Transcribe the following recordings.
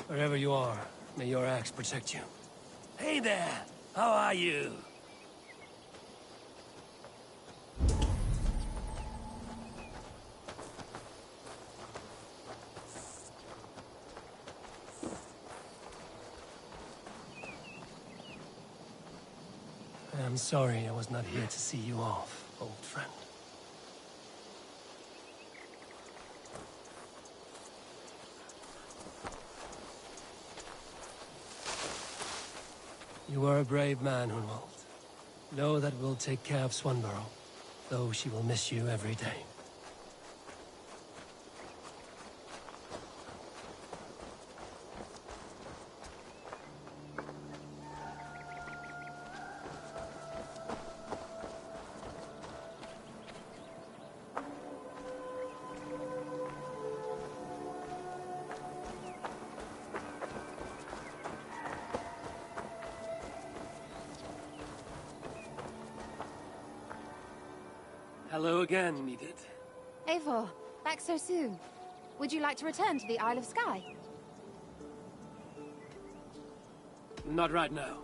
Wherever you are, may your axe protect you. Hey there! How are you? I'm sorry I was not here to see you off, old friend. You are a brave man, Hunwald. Know that we'll take care of Swanborough, though she will miss you every day. Hello again, Edith. Eivor, back so soon. Would you like to return to the Isle of Skye? Not right now.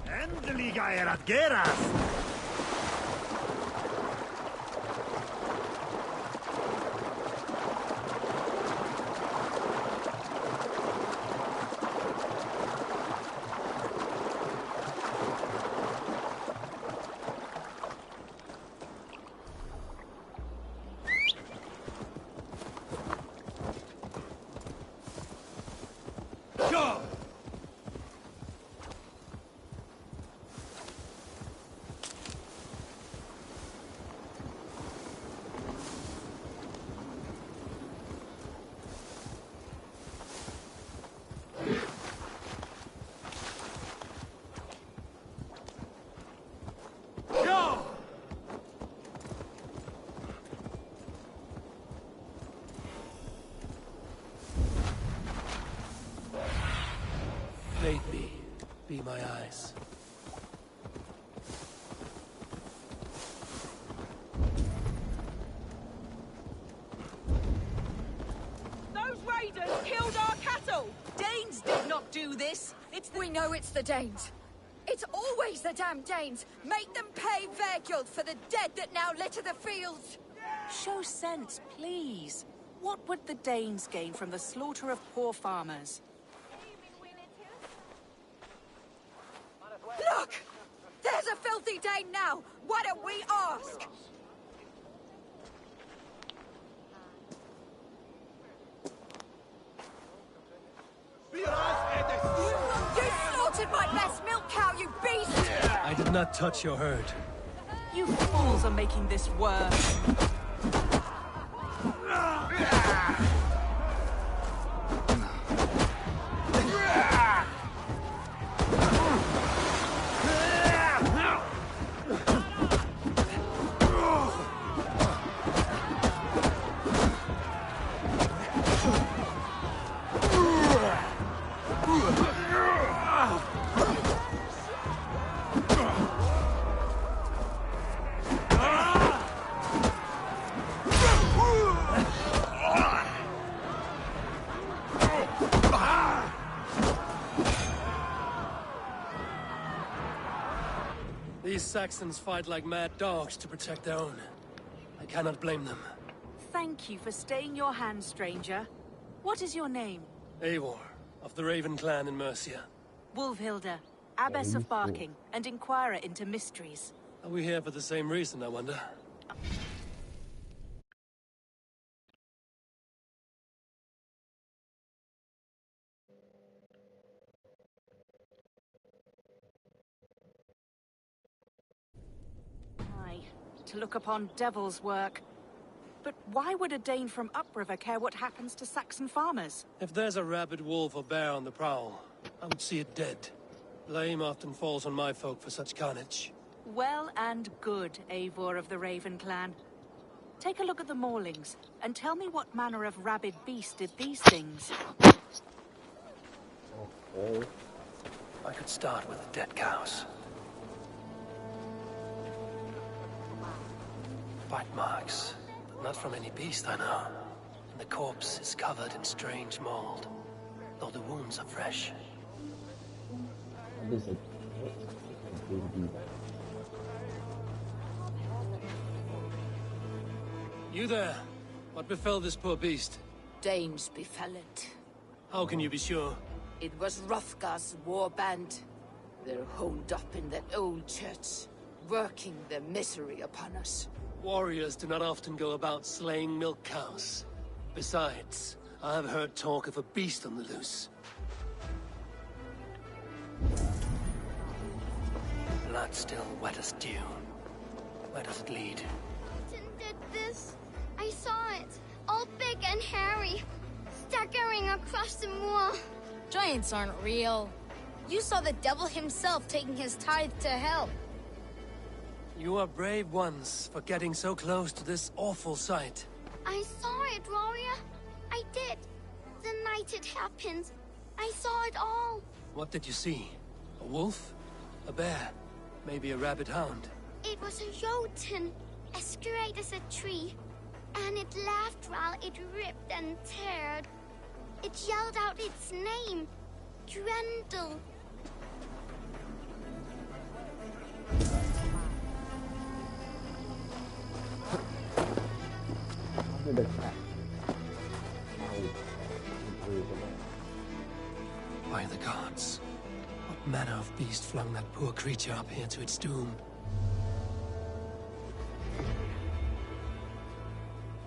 Endeliga erat geras! Bait me. Be my eyes. Those raiders killed our cattle! Danes did not do this! We know it's the Danes. It's always the damn Danes. Make them pay their guilt for the dead that now litter the fields. Show sense, please. What would the Danes gain from the slaughter of poor farmers? Look! There's a filthy Dane now! Why don't we ask? You slaughtered my best milk cow, you beast! I did not touch your herd. You fools are making this worse. These Saxons fight like mad dogs to protect their own. I cannot blame them. Thank you for staying your hand, stranger. What is your name? Eivor, of the Raven clan in Mercia. Wolfhilda, Abbess of Barking, and Inquirer into Mysteries. Are we here for the same reason, I wonder? Aye, to look upon devil's work. But why would a Dane from upriver care what happens to Saxon farmers? If there's a rabid wolf or bear on the prowl, I would see it dead. Blame often falls on my folk for such carnage. Well and good, Eivor of the Raven clan. Take a look at the maulings, and tell me what manner of rabid beast did these things. I could start with the dead cows. Bite marks, but not from any beast I know. And the corpse is covered in strange mold, though the wounds are fresh. You there? What befell this poor beast? Danes befell it. How can you be sure? It was Hrothgar's war band. They're holed up in that old church, working their misery upon us. Warriors do not often go about slaying milk cows. Besides, I have heard talk of a beast on the loose. Blood still wet as dew. Where does it lead? Did this? I saw it, all big and hairy, staggering across the moor. Giants aren't real. You saw the devil himself taking his tithe to hell. You are brave ones for getting so close to this awful sight. I saw it, warrior. I did. The night it happened. I saw it all. What did you see? A wolf? A bear? Maybe a rabid hound? It was a jotun, as straight as a tree. And it laughed while it ripped and teared. It yelled out its name. Grendel. By the gods. What manner of beast flung that poor creature up here to its doom?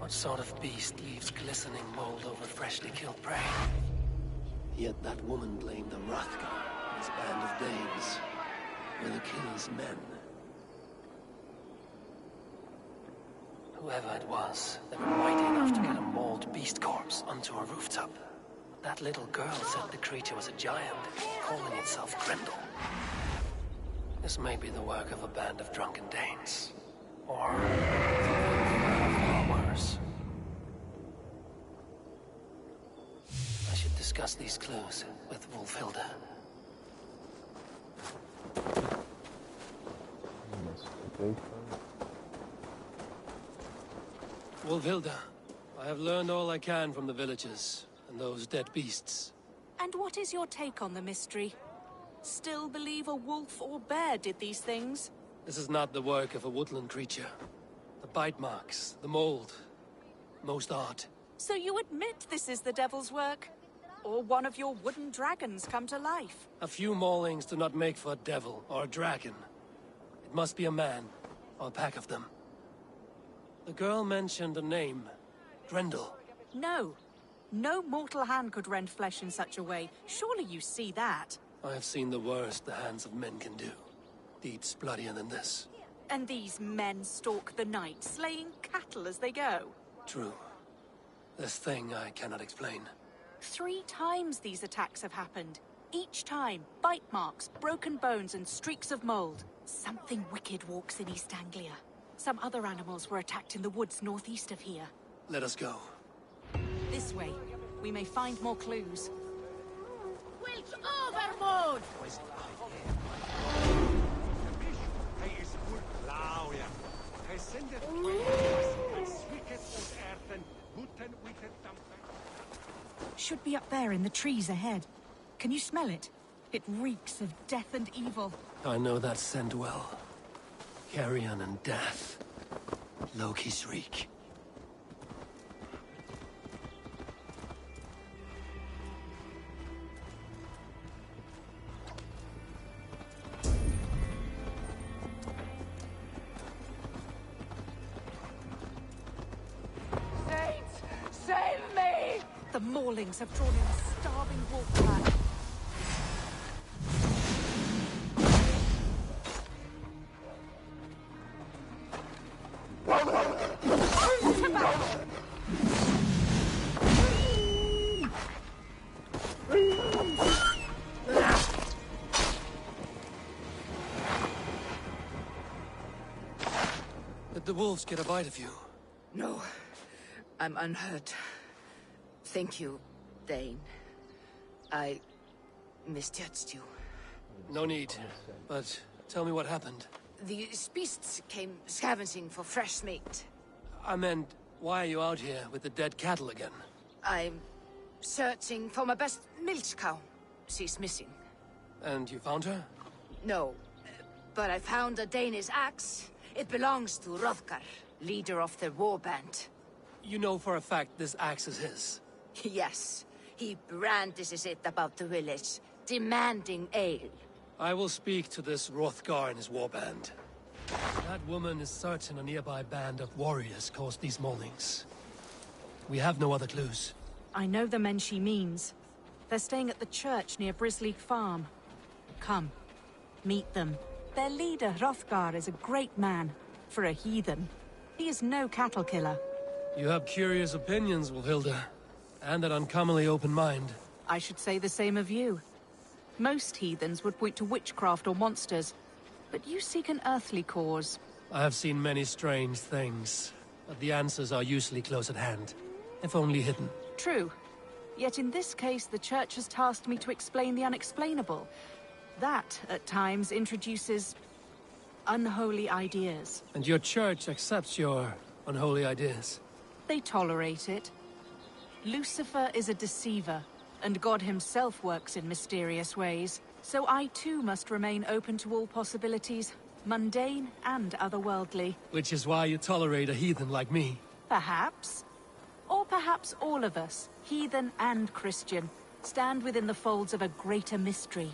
What sort of beast leaves glistening mold over freshly killed prey? Yet that woman blamed the Hrothgar and his band of Danes. Were the killers men? Whoever it was, they were mighty enough to get a mauled beast corpse onto a rooftop. That little girl said the creature was a giant, calling itself Grendel. This may be the work of a band of drunken Danes. Or far worse. I should discuss these clues with Wolfhilda. Wolfhilda, I have learned all I can from the villagers and those dead beasts. And what is your take on the mystery? Still believe a wolf or bear did these things? This is not the work of a woodland creature. The bite marks, the mold, most art. So you admit this is the devil's work? Or one of your wooden dragons come to life? A few maulings do not make for a devil or a dragon. It must be a man, or a pack of them. The girl mentioned a name, Grendel. No. No mortal hand could rend flesh in such a way. Surely you see that. I have seen the worst the hands of men can do. Deeds bloodier than this. And these men stalk the night, slaying cattle as they go. True. This thing I cannot explain. 3 times these attacks have happened. Each time, bite marks, broken bones, and streaks of mold. Something wicked walks in East Anglia. Some other animals were attacked in the woods northeast of here. Let us go. This way. We may find more clues. Which overboard! Should be up there in the trees ahead. Can you smell it? It reeks of death and evil. I know that scent well. Carrion and death. Loki's reek. Saints, save me! The Maulings have drawn in a starving wolf pack. Did the wolves get a bite of you? No, I'm unhurt. Thank you, Dane. I misjudged you. No need. But tell me what happened. These beasts came scavenging for fresh meat. I meant, why are you out here with the dead cattle again? I'm searching for my best milch cow. She's missing. And you found her? No, but I found a Danish axe. It belongs to Hrothgar, leader of the warband. You know for a fact this axe is his. Yes, he brandishes it about the village, demanding ale. I will speak to this Hrothgar and his warband. That woman is certain a nearby band of warriors caused these maulings. We have no other clues. I know the men she means. They're staying at the church near Brisleek Farm. Come, meet them. Their leader, Hrothgar, is a great man. For a heathen. He is no cattle killer. You have curious opinions, Wolfhilda. And an uncommonly open mind. I should say the same of you. Most heathens would point to witchcraft or monsters, but you seek an earthly cause. I have seen many strange things, but the answers are usually close at hand, if only hidden. True. Yet in this case, the Church has tasked me to explain the unexplainable. That, at times, introduces unholy ideas. And your church accepts your unholy ideas? They tolerate it. Lucifer is a deceiver, and God himself works in mysterious ways. So I too must remain open to all possibilities, mundane and otherworldly. Which is why you tolerate a heathen like me. Perhaps. Or perhaps all of us, heathen and Christian, stand within the folds of a greater mystery.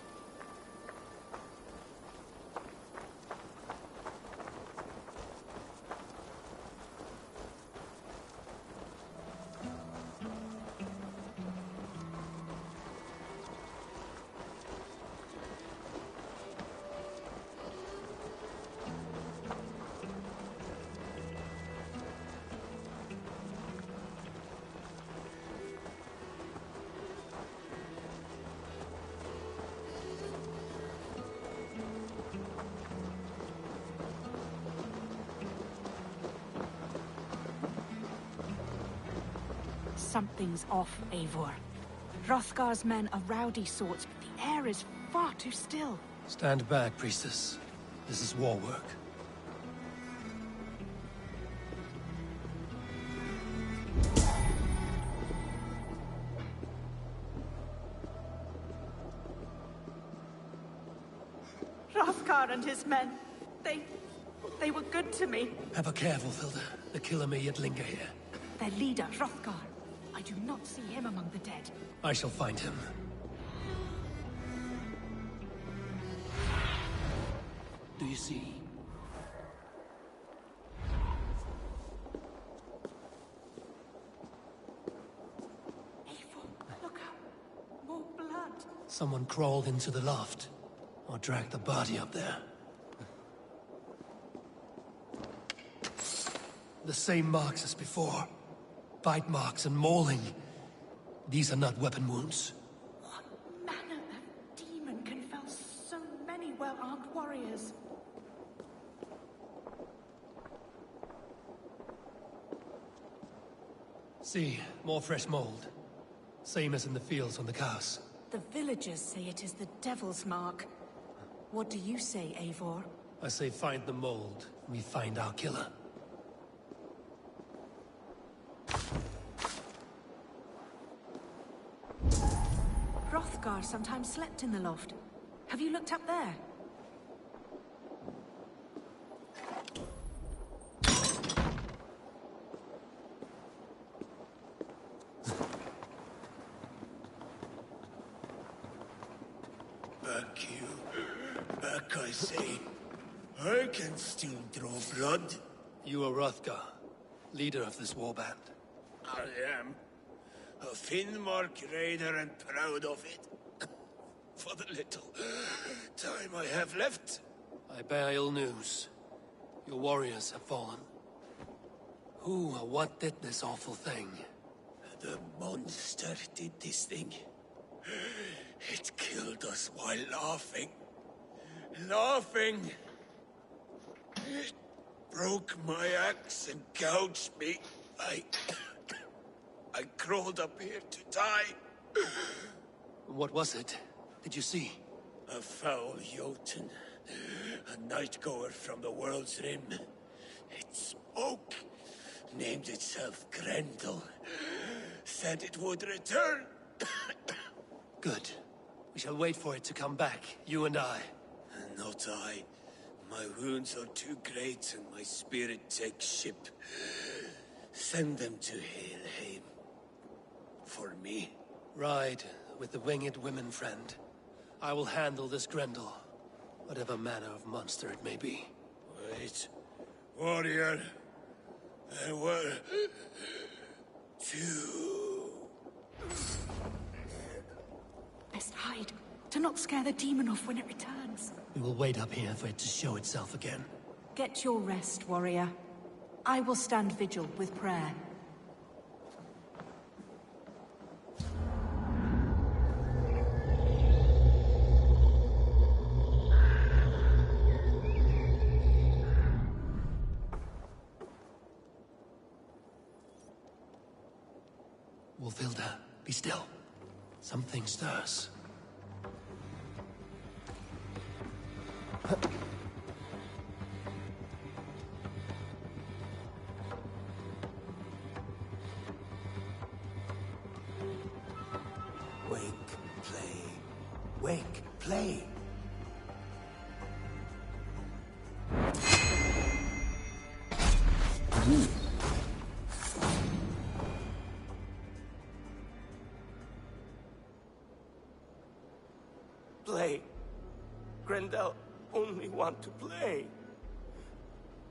Something's off, Eivor. Hrothgar's men are rowdy sorts, but the air is far too still. Stand back, priestess. This is war work. Hrothgar and his men, they were good to me. Have a care, Wolfhilda. The killer may yet linger here. Their leader, Hrothgar. I do not see him among the dead. I shall find him. Do you see? Eivor, look out. More blood. Someone crawled into the loft. Or dragged the body up there. The same marks as before. Bite marks and mauling. These are not weapon wounds. What manner of demon can fell so many well-armed warriors? See, more fresh mold. Same as in the fields on the cows. The villagers say it is the devil's mark. What do you say, Eivor? I say find the mold, we find our killer. Hrothgar sometimes slept in the loft. Have you looked up there? Like I say, I can still draw blood. You are Hrothgar, leader of this warband. I am. A Finnmark raider and proud of it. For the little time I have left. I bear ill news. Your warriors have fallen. Who or what did this awful thing? The monster did this thing. It killed us while laughing. Laughing! It broke my axe and gouged me. I crawled up here to die. What was it? Did you see? A foul Jotun. A night-goer from the world's rim. It spoke. Named itself Grendel. Said it would return. Good. We shall wait for it to come back, you and I. Not I. My wounds are too great and my spirit takes ship. Send them to Helheim. For me. Ride with the winged women, friend. I will handle this Grendel, whatever manner of monster it may be. Wait. Warrior. There were... two... Best hide, to not scare the demon off when it returns. We will wait up here for it to show itself again. Get your rest, warrior. I will stand vigil with prayer. Wolfhilda, be still. Something stirs. Wake, play. Wake, play. Play. Grendel only want to play.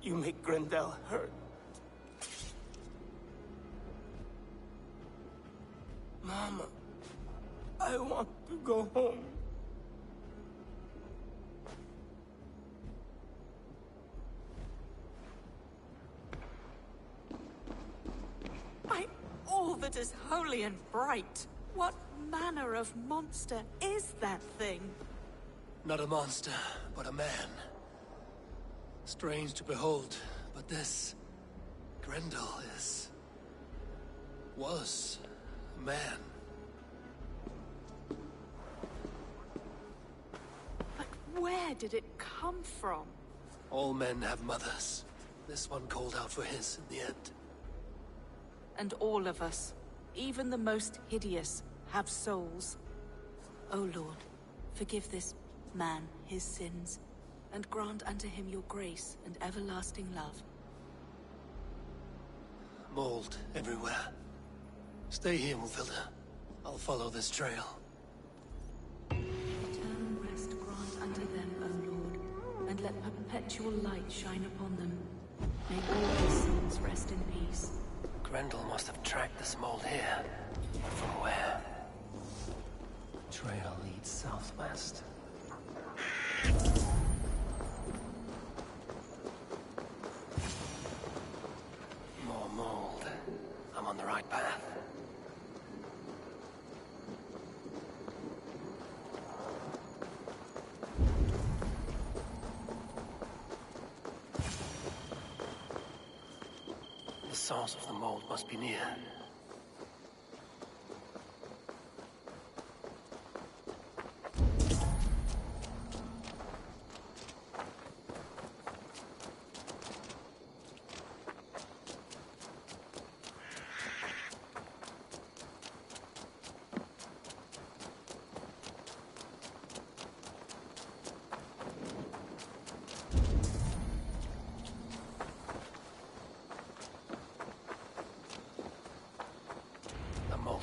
You make Grendel hurt. Mama, I want to go home. By all that is holy and bright, what manner of monster is that thing? Not a monster, but a man. Strange to behold, but this... Grendel is... was... a man. But where did it come from? All men have mothers. This one called out for his in the end. And all of us, even the most hideous, have souls. O Lord, forgive this man his sins, and grant unto him your grace and everlasting love. Mold everywhere. Stay here, Wolfhilda. I'll follow this trail. Eternal rest grant unto them, O Lord, and let perpetual light shine upon them. May all his souls rest in peace. Grendel must have tracked this mold here. But from where? Trail leads southwest. More mold. I'm on the right path. The source of the mold must be near.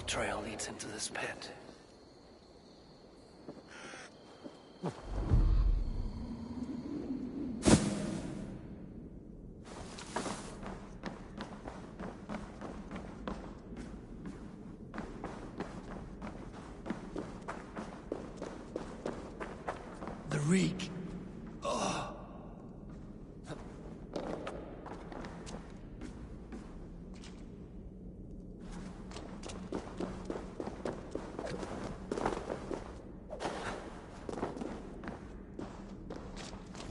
Trail leads into this pit. reek. Oh.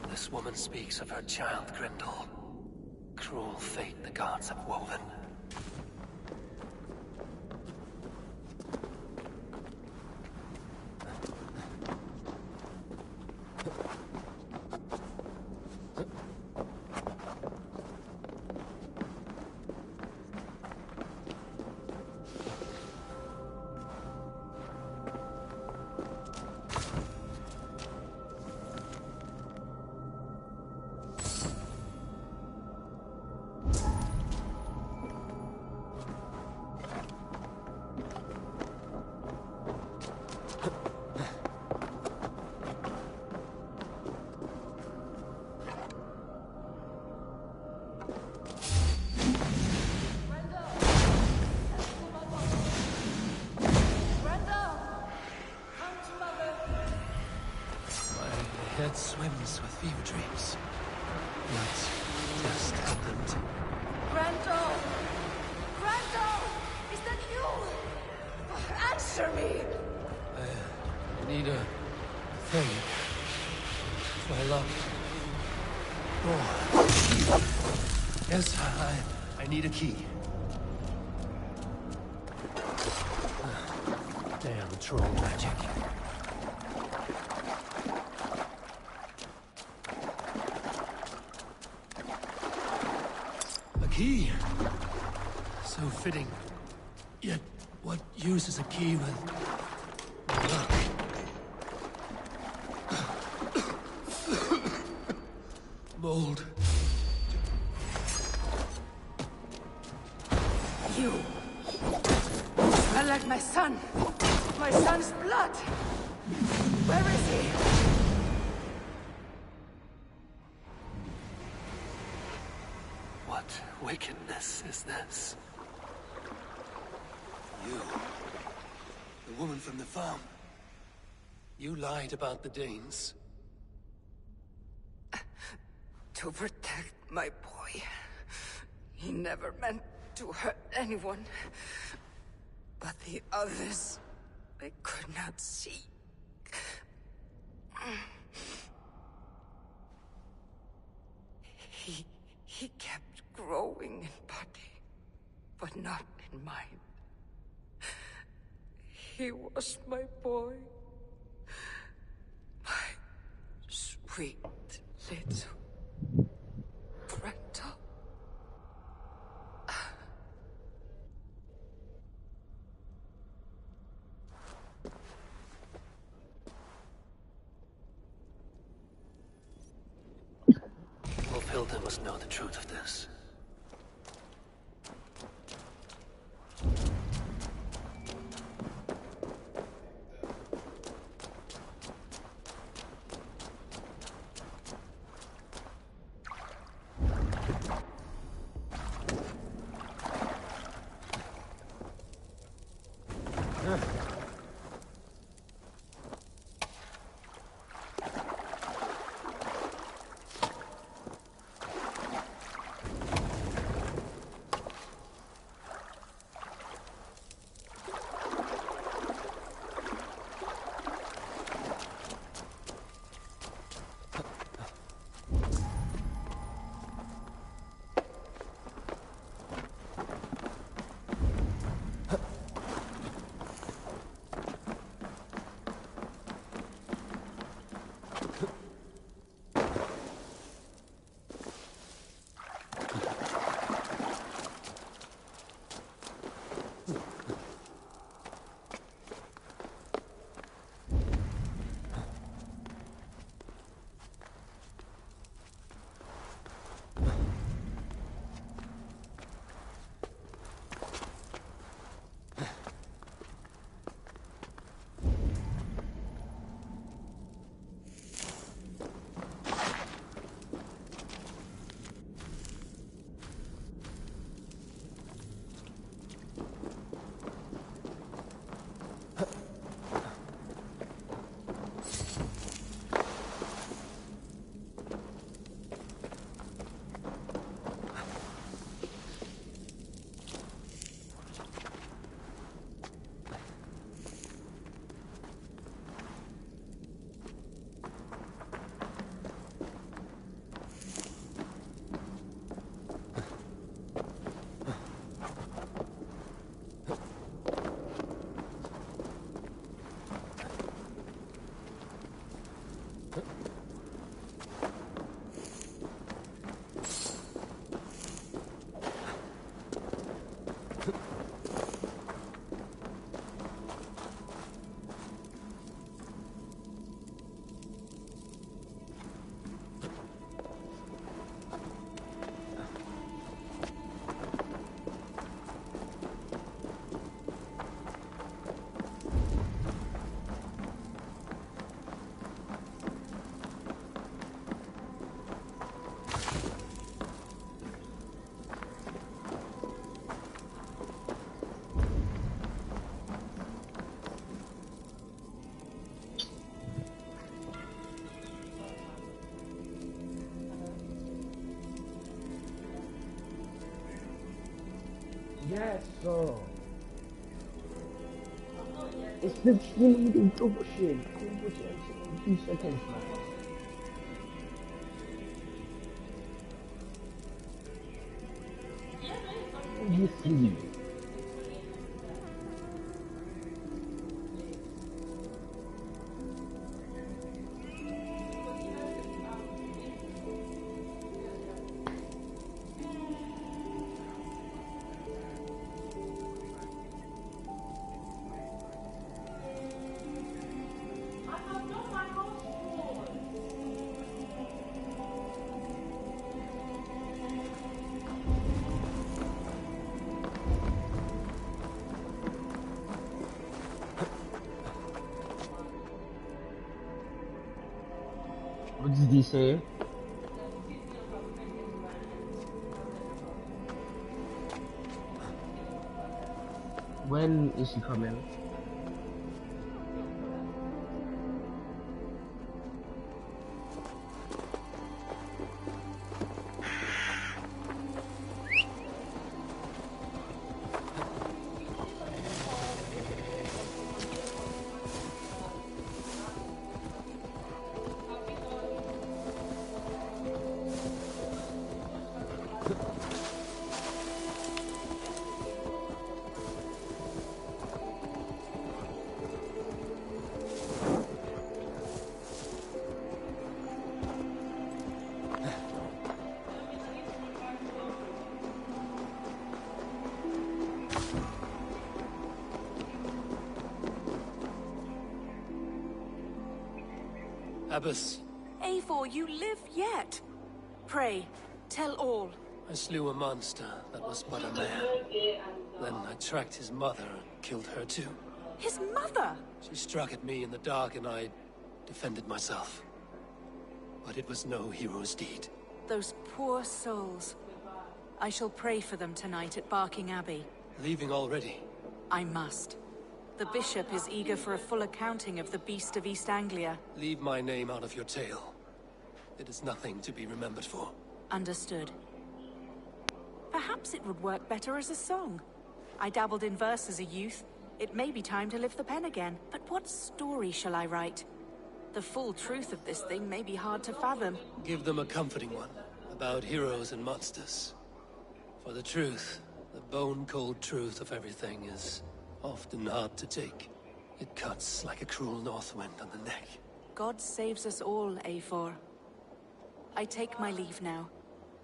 This woman speaks of her child, Grendel. Cruel fate the gods have woven. My head swims with fever dreams. Let's just help them to... Grendel! Grendel! Is that you? Answer me! I need a thing. My love. Oh. Yes, I need a key. Damn troll magic. A key. So fitting. Yet, what use is a key with luck? Mold. You smell like my son. My son's blood. Where is he? What wickedness is this? You, the woman from the farm. You lied about the Danes. To protect my boy. He never meant to hurt anyone. But the others, they could not see. He kept growing in body, but not in mind. He was my boy. My sweet little Grendel. Wolfhilda must know the truth of this. Yes, sir. It's the little double shit. Double shit in 2 seconds, man. Obviously. What did he say? When is he coming? Abbess. Eivor, you live yet? Pray, tell all. I slew a monster that was but a man. Then I tracked his mother and killed her too. His mother? She struck at me in the dark and I defended myself. But it was no hero's deed. Those poor souls. I shall pray for them tonight at Barking Abbey. Leaving already? I must. The bishop is eager for a full accounting of the Beast of East Anglia. Leave my name out of your tale. It is nothing to be remembered for. Understood. Perhaps it would work better as a song. I dabbled in verse as a youth. It may be time to lift the pen again. But what story shall I write? The full truth of this thing may be hard to fathom. Give them a comforting one, about heroes and monsters. For the truth, the bone-cold truth of everything is often hard to take. It cuts like a cruel north wind on the neck. God saves us all, Eivor. I take my leave now,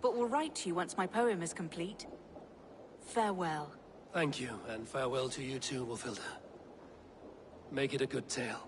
but will write to you once my poem is complete. Farewell. Thank you, and farewell to you too, Wolfilda. Make it a good tale.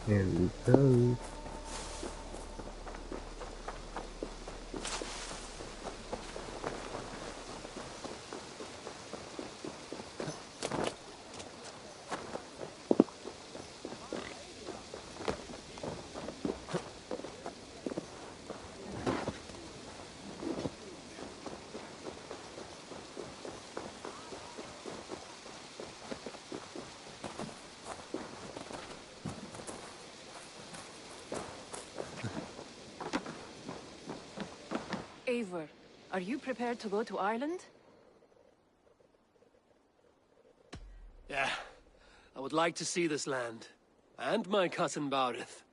There we go. Eivor, are you prepared to go to Ireland? Yeah. I would like to see this land. And my cousin Barith.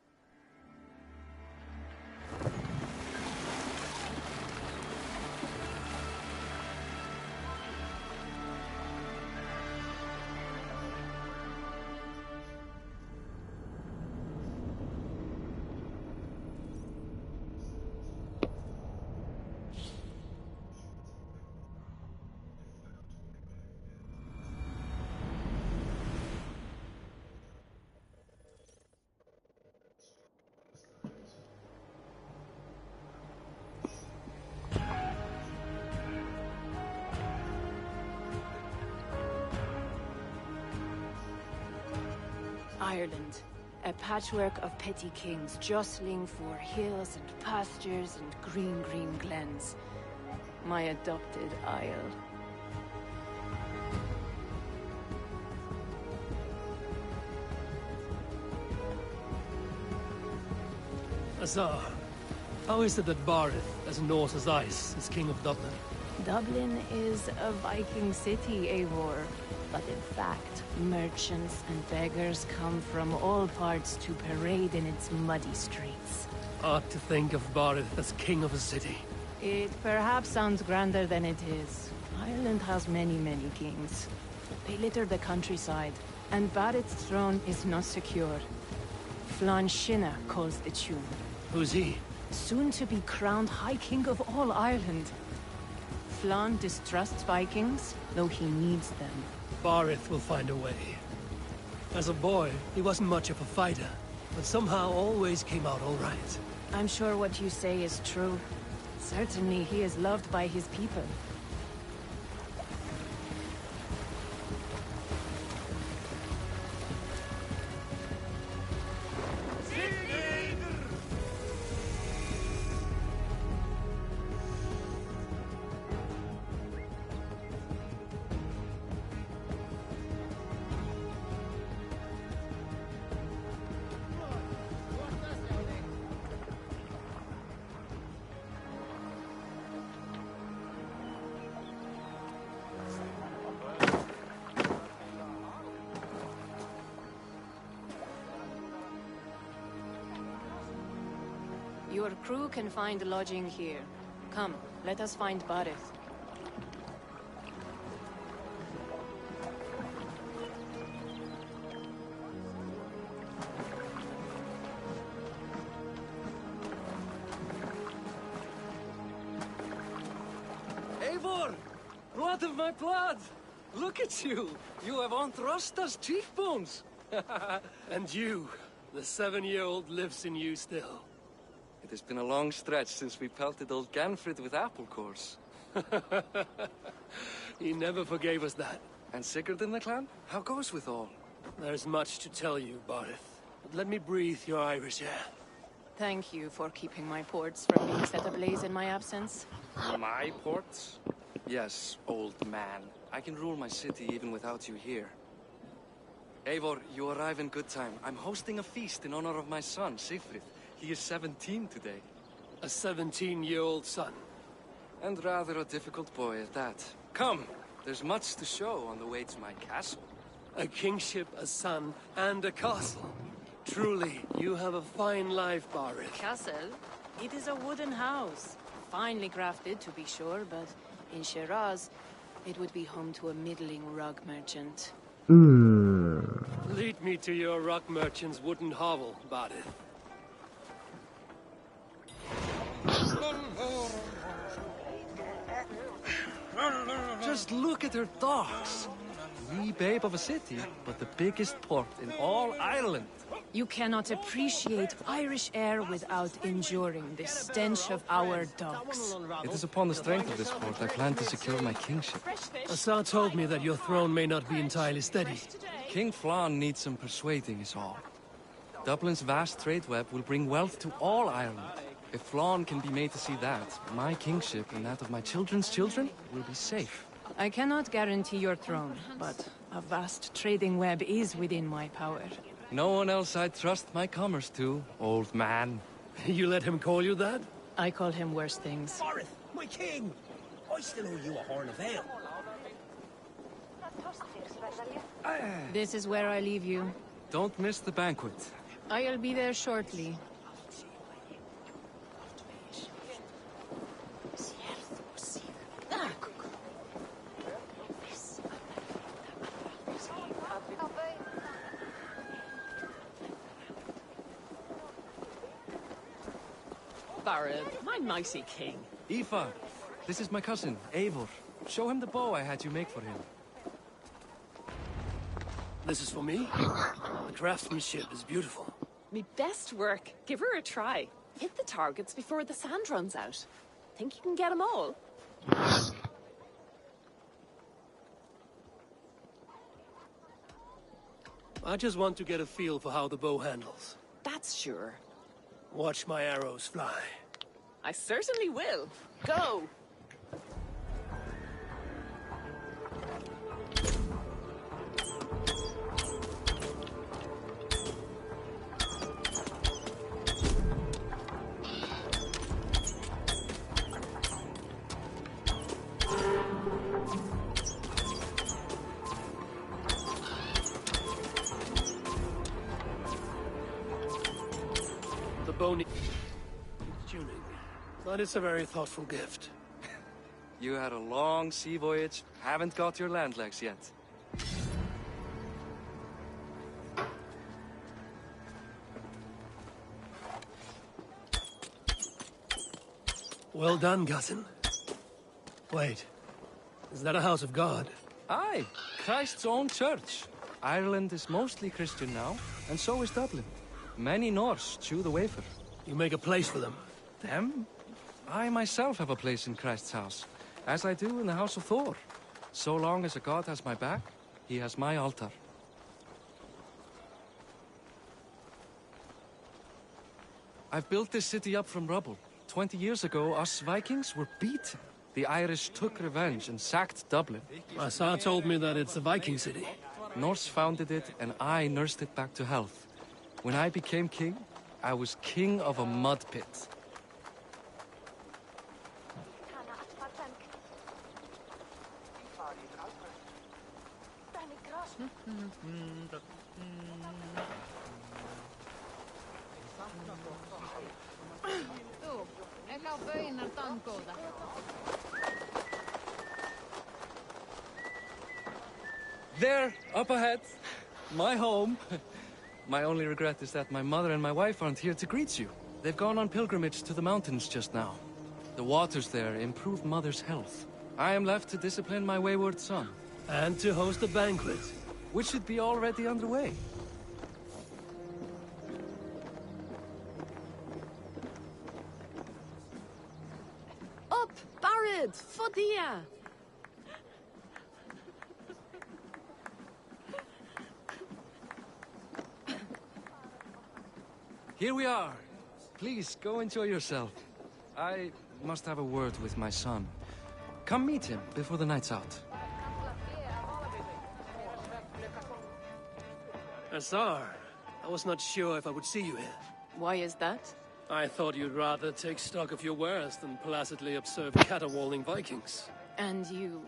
Ireland. A patchwork of petty kings jostling for hills and pastures and green glens. My adopted Isle. Azar, how is it that Barith, as Norse as ice, is king of Dublin? Dublin is a Viking city, Eivor. But in fact, merchants and beggars come from all parts to parade in its muddy streets. Odd to think of Barith as king of a city. It perhaps sounds grander than it is. Ireland has many kings. They litter the countryside, and Barith's throne is not secure. Flann Sinna calls the tune. Who's he? Soon to be crowned High King of all Ireland. Flann distrusts Vikings, though he needs them. Barith will find a way. As a boy, he wasn't much of a fighter, but somehow always came out all right. I'm sure what you say is true. Certainly he is loved by his people. Your crew can find lodging here. Come, let us find Barith. Eivor! Blood of my blood! Look at you! You have Aunt Rosta's cheekbones! And you, the 7-year-old lives in you still. It has been a long stretch since we pelted old Ganfrid with apple cores. He never forgave us that. And Sigurd in the clan? How goes with all? There's much to tell you, Barith. But let me breathe your Irish air. Thank you for keeping my ports from being set ablaze in my absence. My ports? Yes, old man. I can rule my city even without you here. Eivor, you arrive in good time. I'm hosting a feast in honor of my son, Sigfrid. He is 17 today. A 17-year-old son. And rather a difficult boy at that. Come! There's much to show on the way to my castle. A kingship, a son, and a castle. Truly, you have a fine life, Barith. Castle? It is a wooden house. Finely crafted, to be sure, but in Shiraz, it would be home to a middling rug merchant. Lead me to your rock merchant's wooden hovel, Barith. Just look at her docks. 3 babe of a city, but the biggest port in all Ireland. You cannot appreciate Irish air without enduring the stench of our dogs. It is upon the strength of this port I plan to secure my kingship. Assar told me that your throne may not be entirely steady. King Flann needs some persuading is all. Dublin's vast trade web will bring wealth to all Ireland. If Flann can be made to see that, my kingship and that of my children's children will be safe. I cannot guarantee your throne, but a vast trading web is within my power. No one else I'd trust my commerce to, old man. You let him call you that? I call him worse things. Barith, my king! I still owe you a horn of ale. This is where I leave you. Don't miss the banquet. I'll be there shortly. Barith, my nicey king. Aoife, this is my cousin, Eivor. Show him the bow I had you make for him. This is for me? The craftsmanship is beautiful. Me best work. Give her a try. Hit the targets before the sand runs out. Think you can get them all? I just want to get a feel for how the bow handles. That's sure. Watch my arrows fly. I certainly will. Go! The bow needs tuning, but it's a very thoughtful gift. You had a long sea voyage, haven't got your land legs yet. Well done, cousin. Wait, is that a house of God? Aye, Christ's own church. Ireland is mostly Christian now, and so is Dublin. Many Norse chew the wafer. You make a place for them? Them? I myself have a place in Christ's house, as I do in the House of Thor. So long as a god has my back, he has my altar. I've built this city up from rubble. 20 years ago, us Vikings were beaten. The Irish took revenge and sacked Dublin. Assar told me that it's a Viking city. Norse founded it, and I nursed it back to health. When I became king, I was king of a mud pit. There, up ahead, my home. My only regret is that my mother and my wife aren't here to greet you. They've gone on pilgrimage to the mountains just now. The waters there improve mother's health. I am left to discipline my wayward son. And to host a banquet. Which should be already underway. Up, Barith! Fodia! Here we are. Please, go enjoy yourself. I must have a word with my son. Come meet him before the night's out. Assar, I was not sure if I would see you here. Why is that? I thought you'd rather take stock of your wares than placidly observe caterwauling Vikings. And you...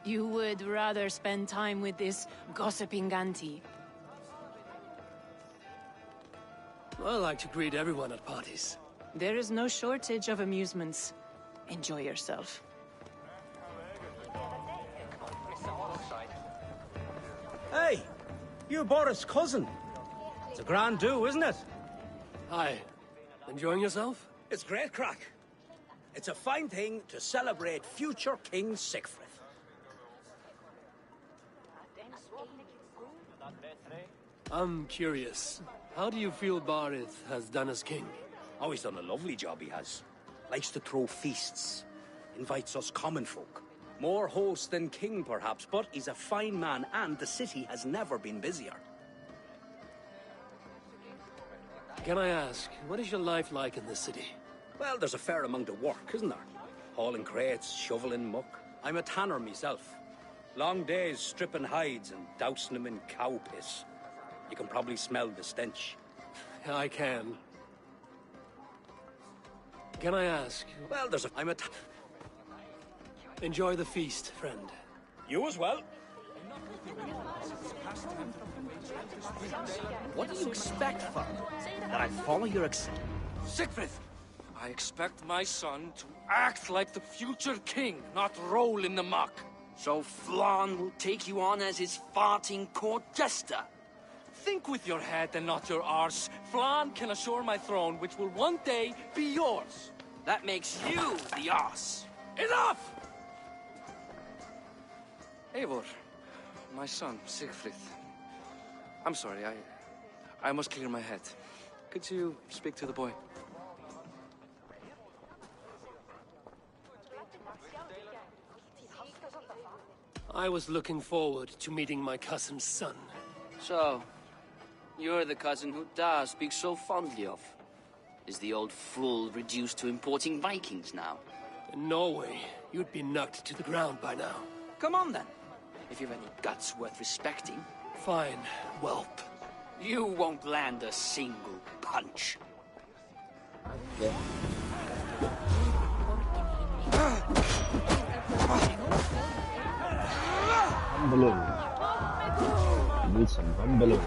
you would rather spend time with this gossiping auntie? I like to greet everyone at parties. There is no shortage of amusements. Enjoy yourself. Hey! You're Boris' cousin. It's a grand do, isn't it? Hi. Enjoying yourself? It's great crack. It's a fine thing to celebrate future King Sigfrid. I'm curious. How do you feel Barith has done as king? Oh, he's done a lovely job, he has. Likes to throw feasts. Invites us common folk. More host than king, perhaps, but he's a fine man, and the city has never been busier. Can I ask, what is your life like in this city? Well, there's a fair amount of work, isn't there? Hauling crates, shoveling muck. I'm a tanner myself. Long days stripping hides and dousing them in cow piss. You can probably smell the stench. I can. Can I ask? Well, Enjoy the feast, friend. You as well. What do you expect, father? That I follow your Siegfried! I expect my son to act like the future king, not roll in the muck. So Flan will take you on as his farting court jester? Think with your head and not your arse. Flan can assure my throne, which will one day be yours. That makes you the arse. Enough! Eivor, my son, Siegfried. I'm sorry, I must clear my head. Could you speak to the boy? I was looking forward to meeting my cousin's son. So, you're the cousin who Da speaks so fondly of. Is the old fool reduced to importing Vikings now? In Norway, you'd be knocked to the ground by now. Come on then, if you've any guts worth respecting. Fine, whelp. You won't land a single punch. Yeah. Humbling. You need some humbling.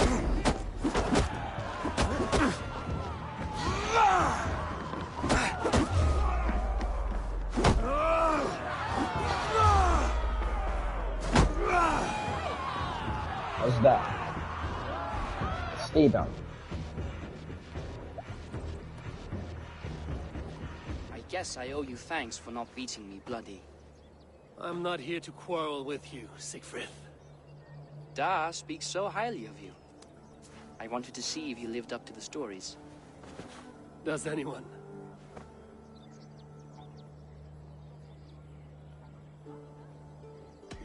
How's that? Stay down. I guess I owe you thanks for not beating me bloody. I'm not here to quarrel with you, Siegfried. Da speaks so highly of you. I wanted to see if you lived up to the stories. Does anyone?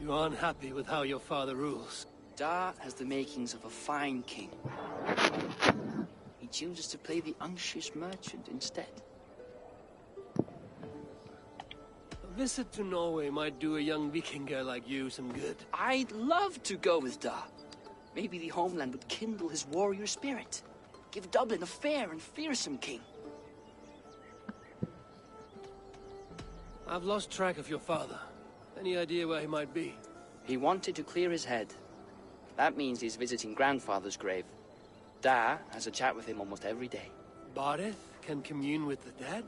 You are unhappy with how your father rules. Da has the makings of a fine king. He chooses to play the unctuous merchant instead. A visit to Norway might do a young Viking girl like you some good. I'd love to go with Da. Maybe the homeland would kindle his warrior spirit. Give Dublin a fair and fearsome king. I've lost track of your father. Any idea where he might be? He wanted to clear his head. That means he's visiting grandfather's grave. Da has a chat with him almost every day. Barith can commune with the dead?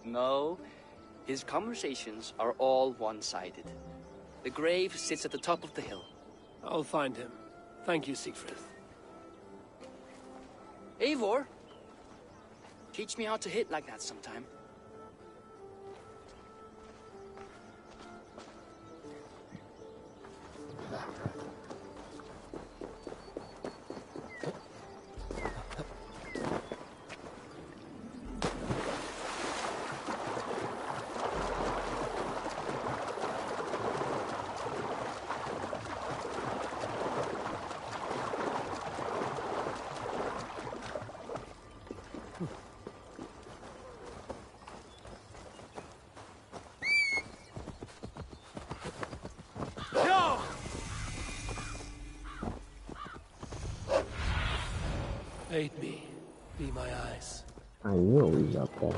No. His conversations are all one-sided. The grave sits at the top of the hill. I'll find him. Thank you, Siegfried. Eivor! Teach me how to hit like that sometime. Aid me. Be my eyes. I knew he was up there.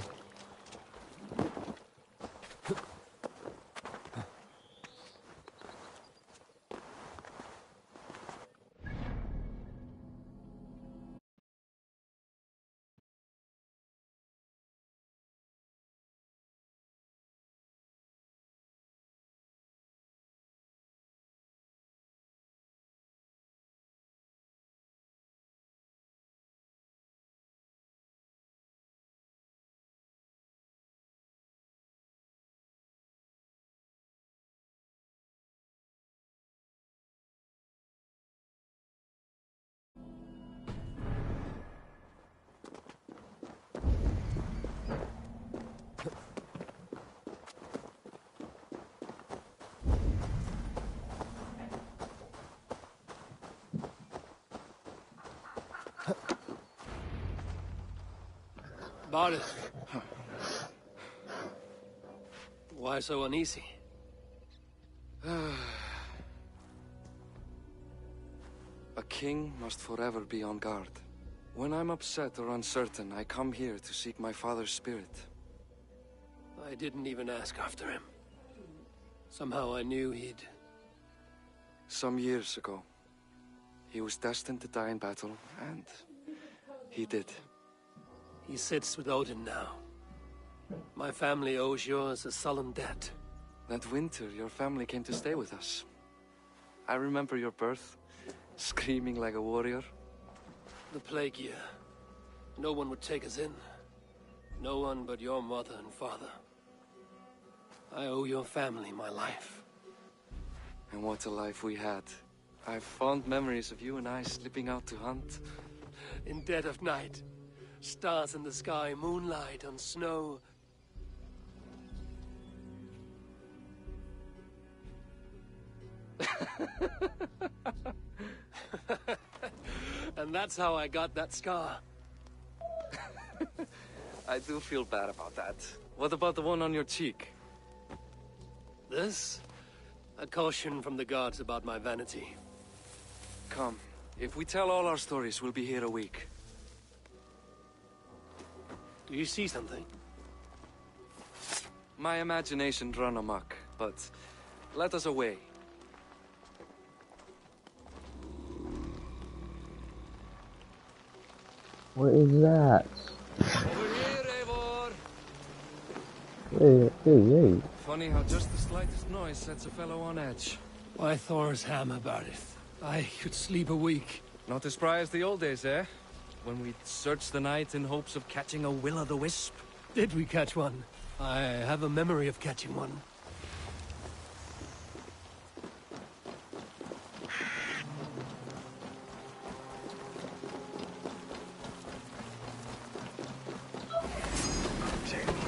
Bardet. Why so uneasy? A king must forever be on guard. When I'm upset or uncertain, I come here to seek my father's spirit. I didn't even ask after him. Somehow I knew he'd... Some years ago, he was destined to die in battle, and he did. He sits with Odin now. My family owes yours a sullen debt. That winter, your family came to stay with us. I remember your birth, screaming like a warrior. The plague year. No one would take us in. No one but your mother and father. I owe your family my life. And what a life we had. I have fond memories of you and I slipping out to hunt. In dead of night. Stars in the sky, moonlight on snow. And that's how I got that scar. I do feel bad about that. What about the one on your cheek? This? A caution from the gods about my vanity. Come. If we tell all our stories, we'll be here a week. Do you see something? My imagination run amok, but let us away. What is that? Over here, Eivor! Hey. Funny how just the slightest noise sets a fellow on edge. Why Thor's ham about it? I could sleep a week. Not as spry as the old days, eh? When we'd search the night in hopes of catching a will-o'-the-wisp. Did we catch one? I have a memory of catching one.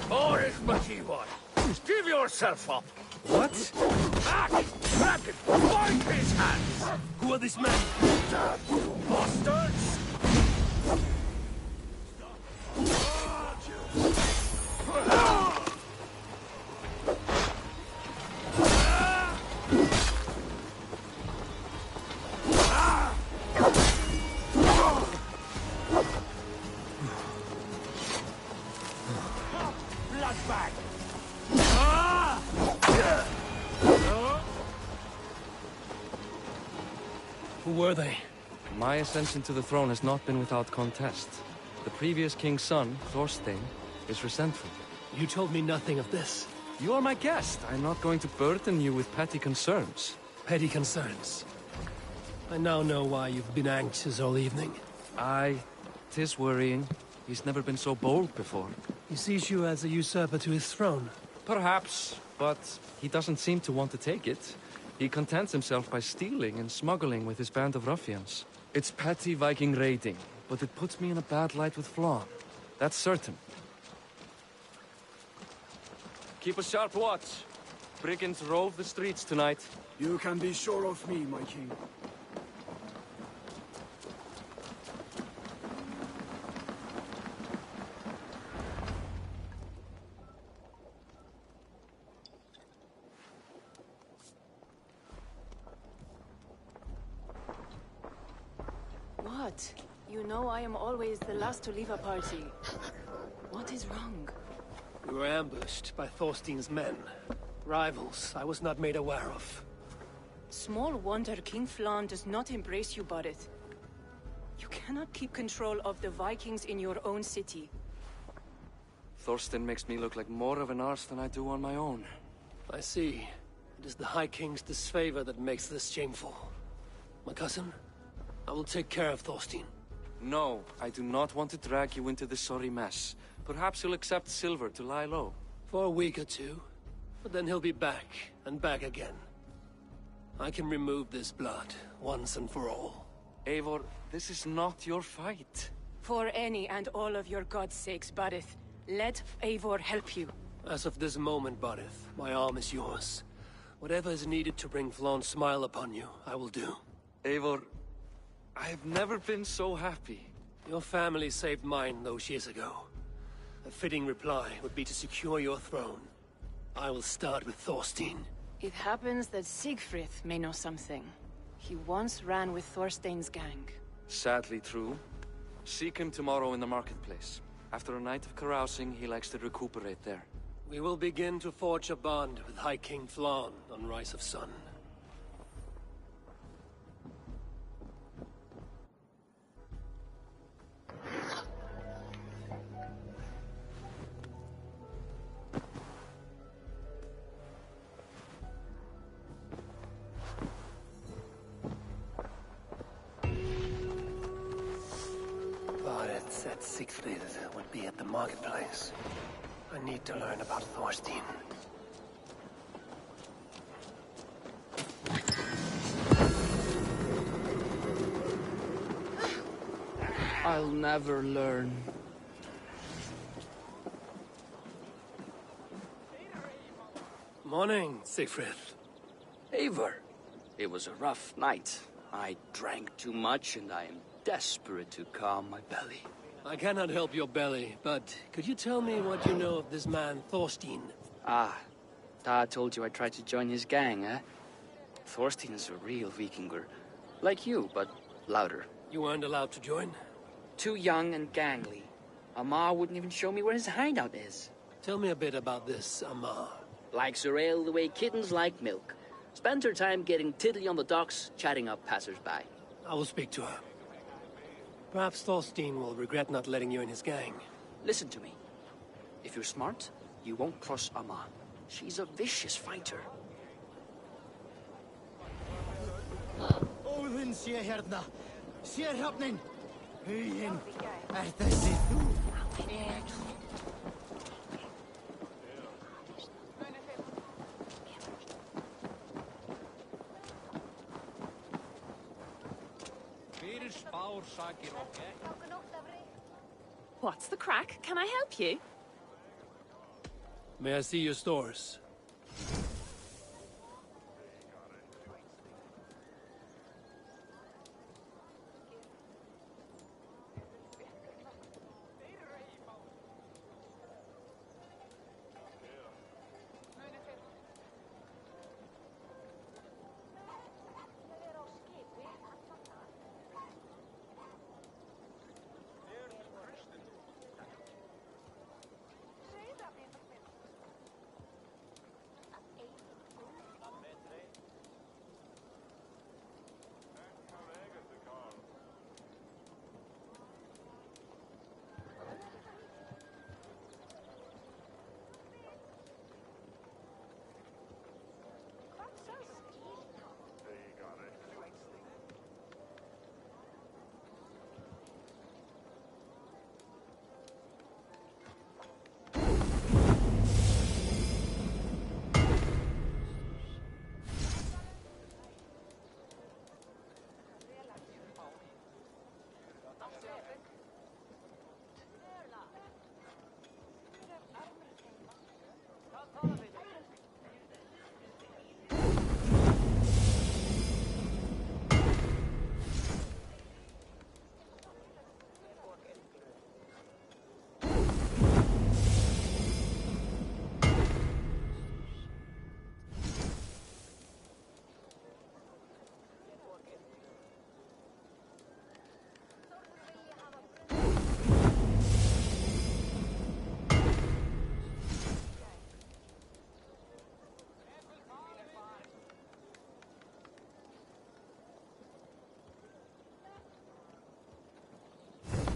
Boris Machivoy, give yourself up. What? Back! Grab him! Bind his hands! Who are these men? Bastards! Bloodbag! Who were they? My ascension to the throne has not been without contest. The previous king's son, Thorstein, is resentful. You told me nothing of this. You are my guest. I'm not going to burden you with petty concerns. Petty concerns. I now know why you've been anxious all evening. Aye, 'tis worrying. He's never been so bold before. He sees you as a usurper to his throne. Perhaps, but he doesn't seem to want to take it. He contents himself by stealing and smuggling with his band of ruffians. It's petty Viking raiding, but it puts me in a bad light with Flann. That's certain. Keep a sharp watch. Brigands rove the streets tonight. You can be sure of me, my king. What? You know I am always the last to leave a party. What is wrong? We were ambushed by Thorstein's men. Rivals I was not made aware of. Small wonder King Flann does not embrace you, Borith. You cannot keep control of the Vikings in your own city. Thorstein makes me look like more of an arse than I do on my own. I see. It is the High King's disfavor that makes this shameful. My cousin, I will take care of Thorstein. No, I do not want to drag you into this sorry mess. Perhaps you'll accept silver to lie low. For a week or two. But then he'll be back, and back again. I can remove this blood, once and for all. Eivor, this is not your fight. For any and all of your gods' sakes, Borith, let Eivor help you. As of this moment, Borith, my arm is yours. Whatever is needed to bring Flann's smile upon you, I will do. Eivor, I have never been so happy. Your family saved mine those years ago. A fitting reply would be to secure your throne. I will start with Thorstein. It happens that Siegfried may know something. He once ran with Thorstein's gang. Sadly true. Seek him tomorrow in the marketplace. After a night of carousing, he likes to recuperate there. We will begin to forge a bond with High King Flann on Rise of Sun. But it said Siegfried would be at the marketplace. I need to learn about Thorstein. I'll never learn. Morning, Siegfried. Eivor, it was a rough night. I drank too much and I am desperate to calm my belly. I cannot help your belly, but could you tell me what you know of this man, Thorstein? Ah, Dad told you I tried to join his gang, eh? Thorstein is a real Vikinger. Like you, but louder. You weren't allowed to join? Too young and gangly. Amar wouldn't even show me where his hideout is. Tell me a bit about this Amar. Likes her ale the way kittens like milk. Spends her time getting tiddly on the docks, chatting up passers-by. I will speak to her. Perhaps Thorstein will regret not letting you in his gang. Listen to me. If you're smart, you won't cross Amar. She's a vicious fighter. Óðinn sé hérna. Sér höfnin. Huginn. Þessi þú? What's the crack? Can I help you? May I see your stores?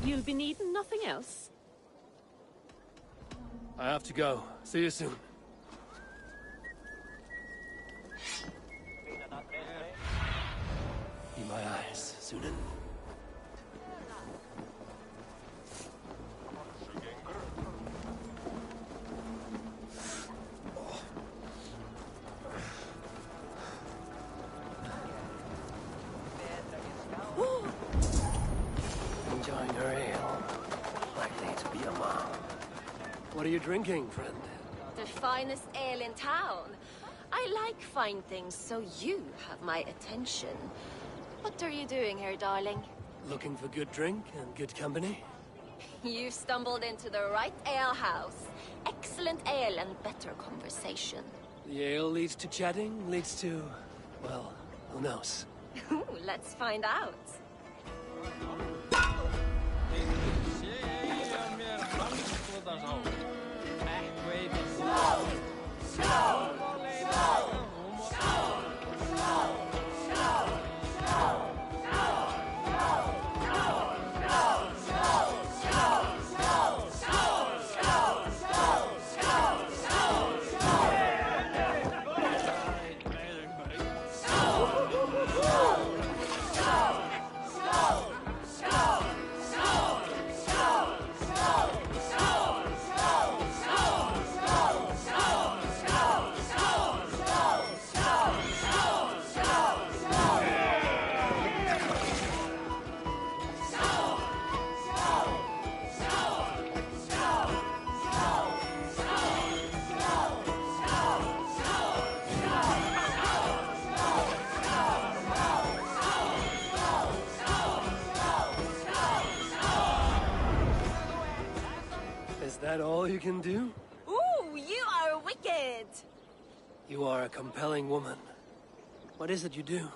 You'll be needing nothing else? I have to go. See you soon. Be my eyes, Sunan. Enjoying her ale. Likely to be a mom. What are you drinking, friend? The finest ale in town. I like fine things, so you have my attention. What are you doing here, darling? Looking for good drink and good company? You've stumbled into the right alehouse. Excellent ale and better conversation. The ale leads to chatting, leads to... well, who knows? Ooh, let's find out. Is that all you can do? Ooh, you are wicked! You are a compelling woman. What is it you do?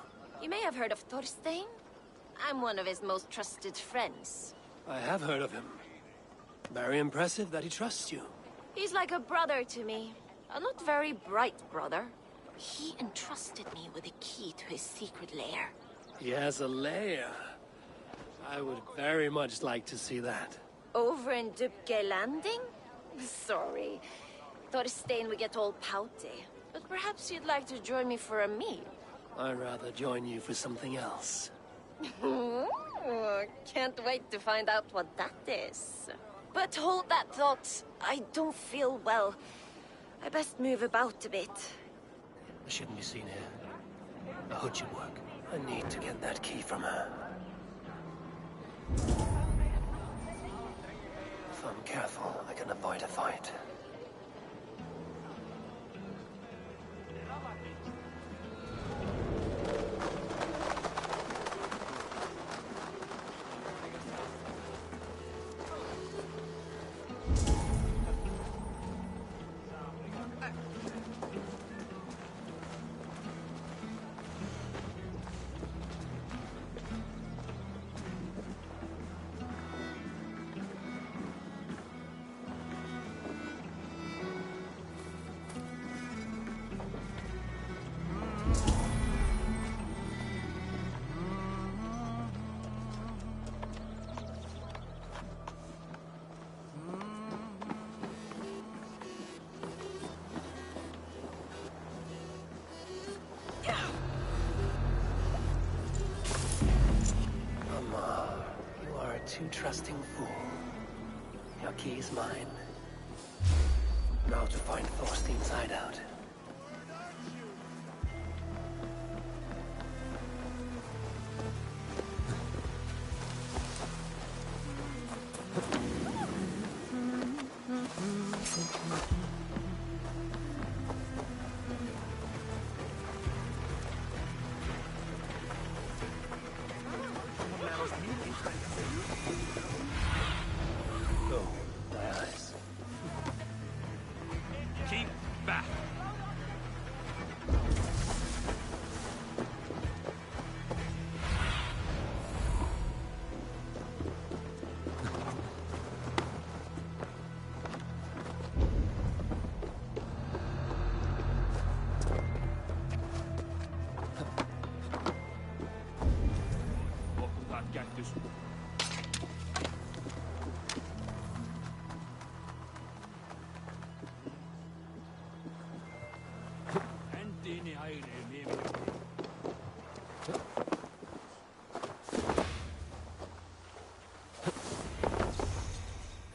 You may have heard of Thorstein. I'm one of his most trusted friends. I have heard of him. Very impressive that he trusts you. He's like a brother to me. A not very bright brother. He entrusted me with the key to his secret lair. He has a lair. I would very much like to see that. Over in Dubke Landing? Sorry. Thorstein would get all pouty. But perhaps you'd like to join me for a meal. I'd rather join you for something else. Ooh, can't wait to find out what that is. But hold that thought. I don't feel well. I best move about a bit. I shouldn't be seen here. A hood should work. I need to get that key from her. If I'm careful, I can avoid a fight. Too trusting fool. Your key is mine. Now to find Thorstein's hideout.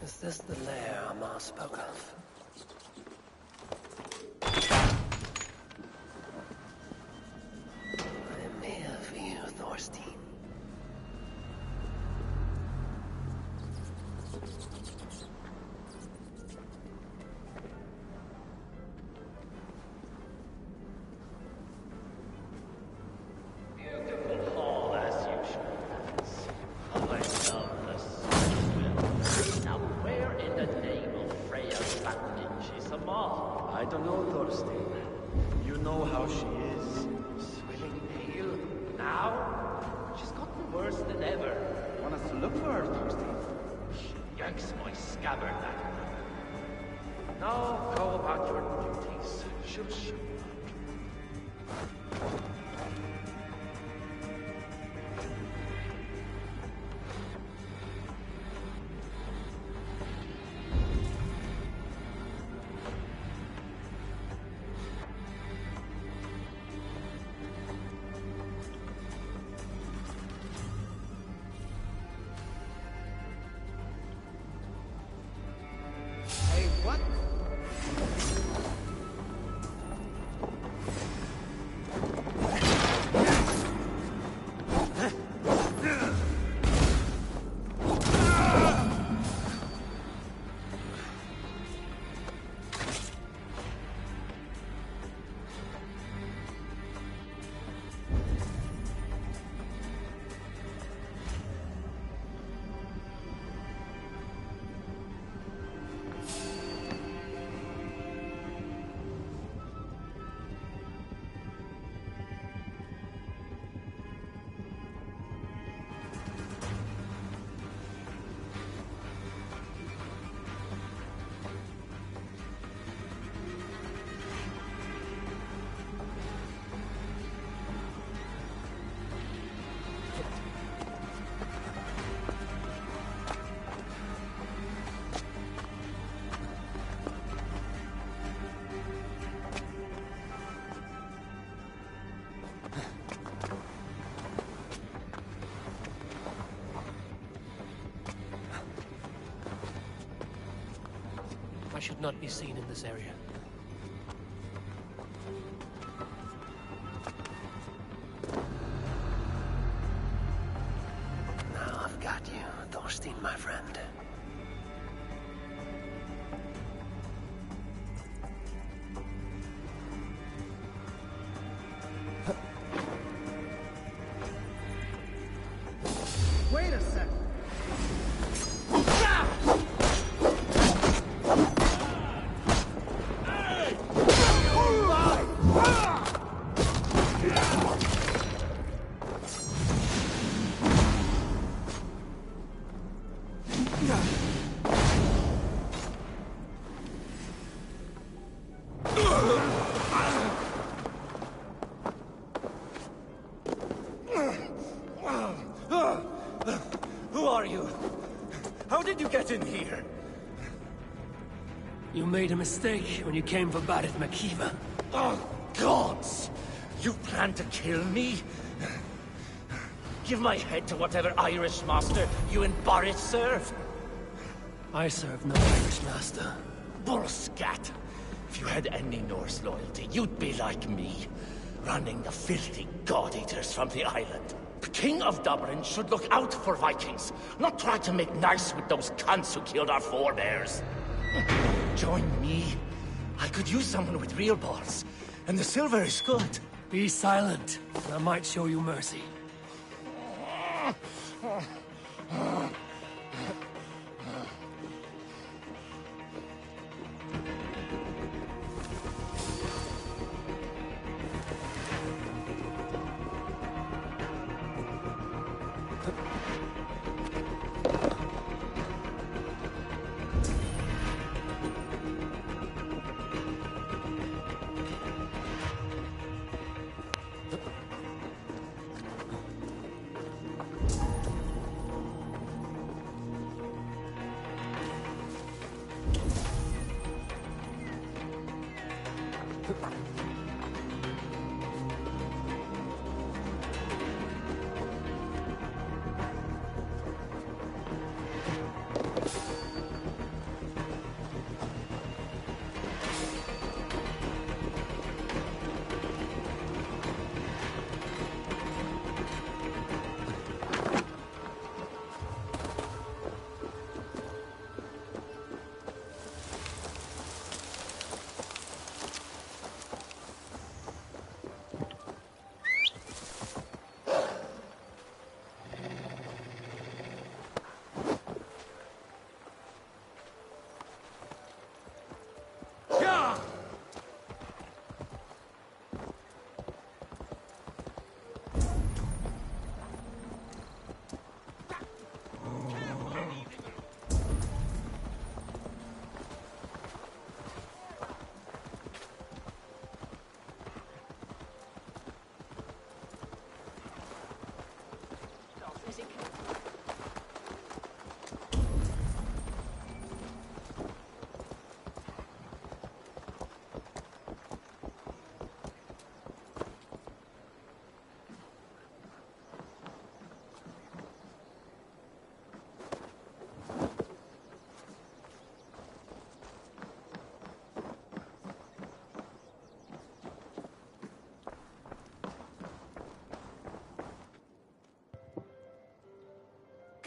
Is this the lair Amar spoke of? I am here for you, Thorstein. Beautiful hall as usual. I love the look for her, Thorstein. She yanks my scabbard, that. Now go about your duties. She'll show you. Hey, what? I should not be seen in this area. Now I've got you, Thorstein, my friend. Wait a sec. Who are you? How did you get in here? You made a mistake when you came for Barit Makiva. Oh, gods! You plan to kill me? Give my head to whatever Irish master you and Boris serve. I serve no Irish master. Bullscat! If you had any Norse loyalty, you'd be like me, running the filthy god-eaters from the island. The King of Dublin should look out for Vikings, not try to make nice with those cunts who killed our forebears. Join me. I could use someone with real balls, and the silver is good. Be silent, and I might show you mercy.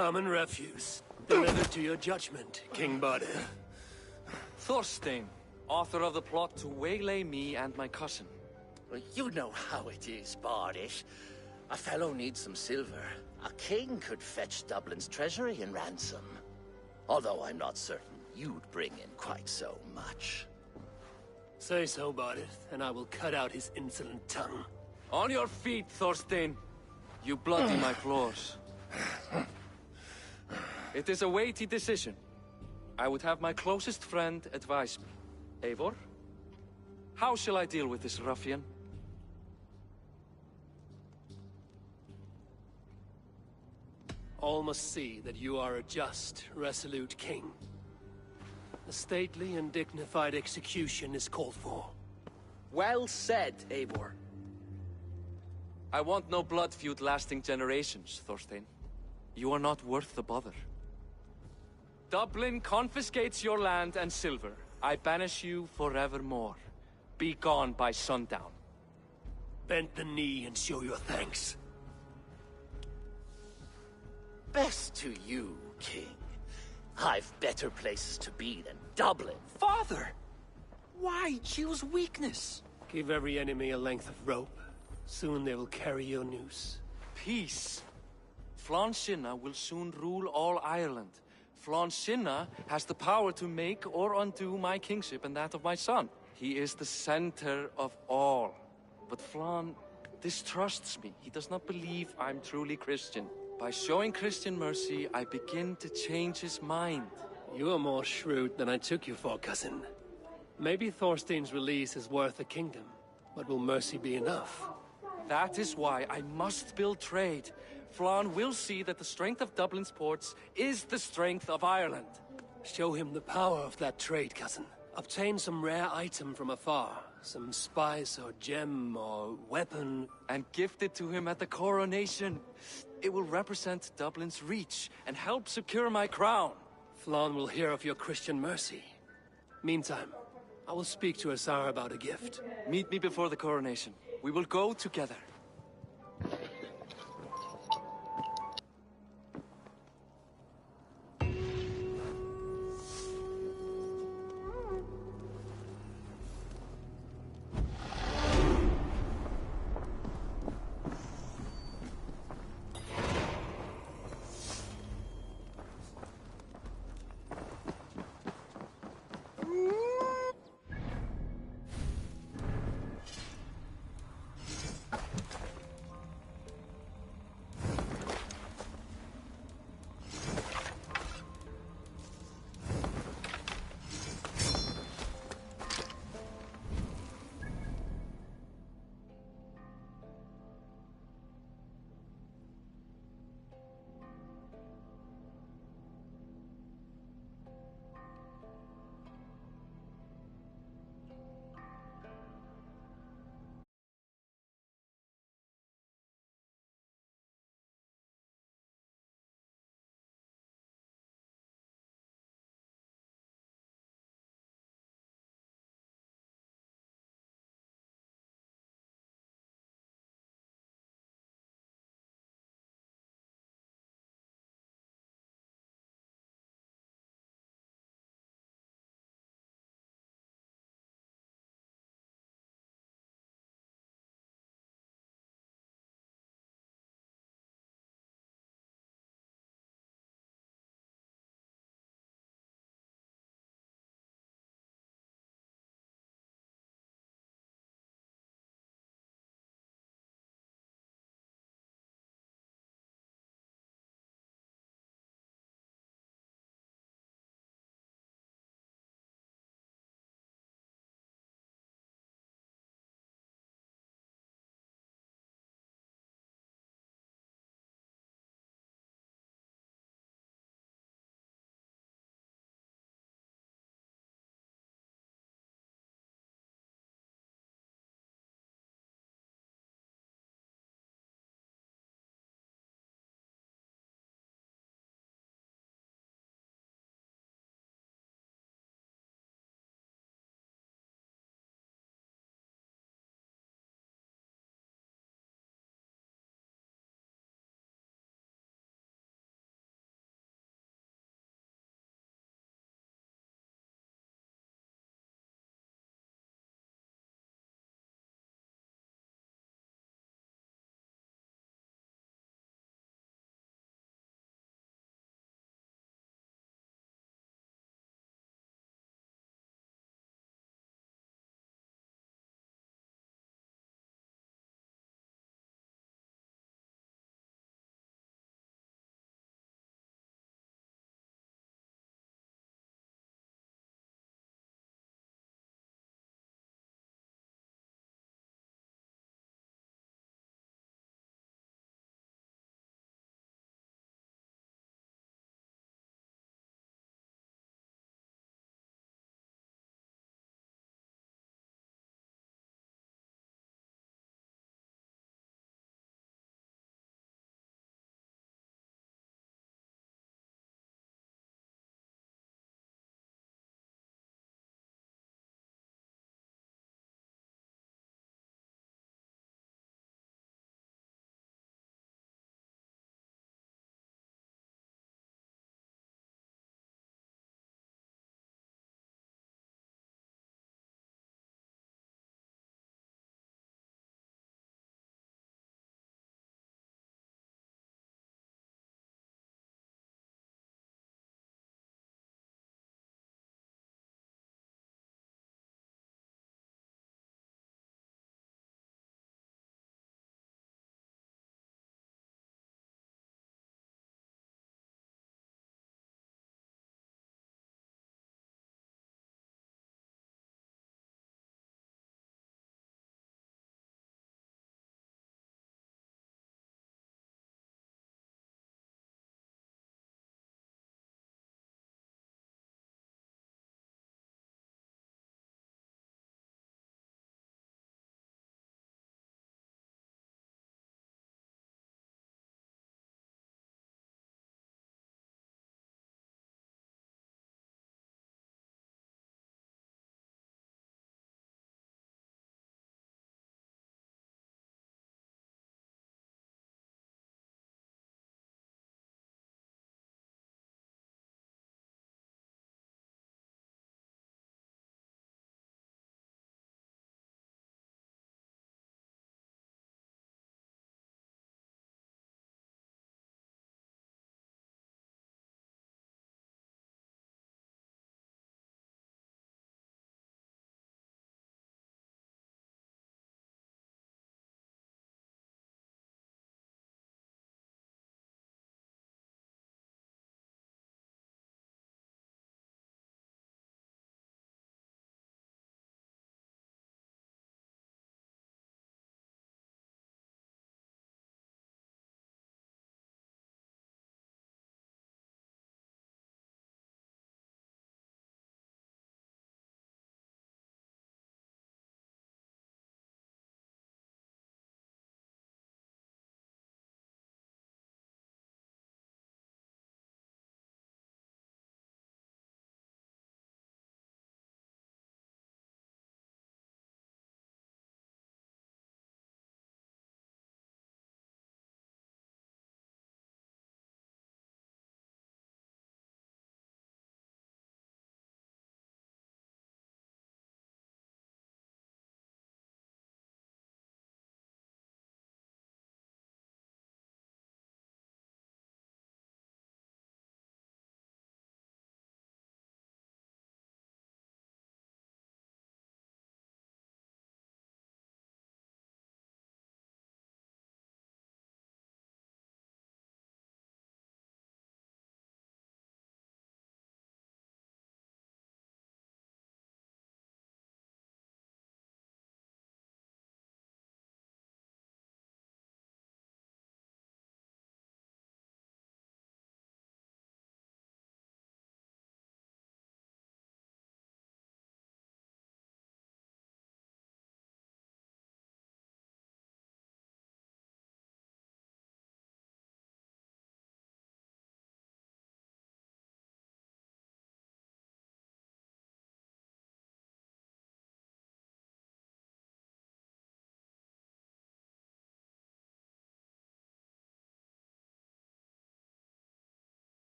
Common refuse. Delivered to your judgment, King Bardir. Thorstein, author of the plot to waylay me and my cousin. Well, you know how it is, Bardish. A fellow needs some silver. A king could fetch Dublin's treasury in ransom. Although I'm not certain you'd bring in quite so much. Say so, Bardir, and I will cut out his insolent tongue. On your feet, Thorstein. You bloody my floors. It is a weighty decision. I would have my closest friend advise me. Eivor, how shall I deal with this ruffian? All must see that you are a just, resolute king. A stately and dignified execution is called for. Well said, Eivor. I want no blood feud lasting generations, Thorstein. You are not worth the bother. Dublin confiscates your land and silver. I banish you forevermore. Be gone by sundown. Bend the knee and show your thanks. Best to you, King. I've better places to be than Dublin. Father! Why choose weakness? Give every enemy a length of rope. Soon they will carry your noose. Peace. Flann Sinna will soon rule all Ireland. Flann Sinna has the power to make or undo my kingship and that of my son. He is the center of all. But Flann distrusts me. He does not believe I'm truly Christian. By showing Christian mercy, I begin to change his mind. You are more shrewd than I took you for, cousin. Maybe Thorstein's release is worth a kingdom, but will mercy be enough? That is why I must build trade. Flann will see that the strength of Dublin's ports is the strength of Ireland. Show him the power of that trade, cousin. Obtain some rare item from afar. Some spice or gem or weapon. And gift it to him at the coronation. It will represent Dublin's reach and help secure my crown. Flann will hear of your Christian mercy. Meantime, I will speak to Asar about a gift. Meet me before the coronation. We will go together.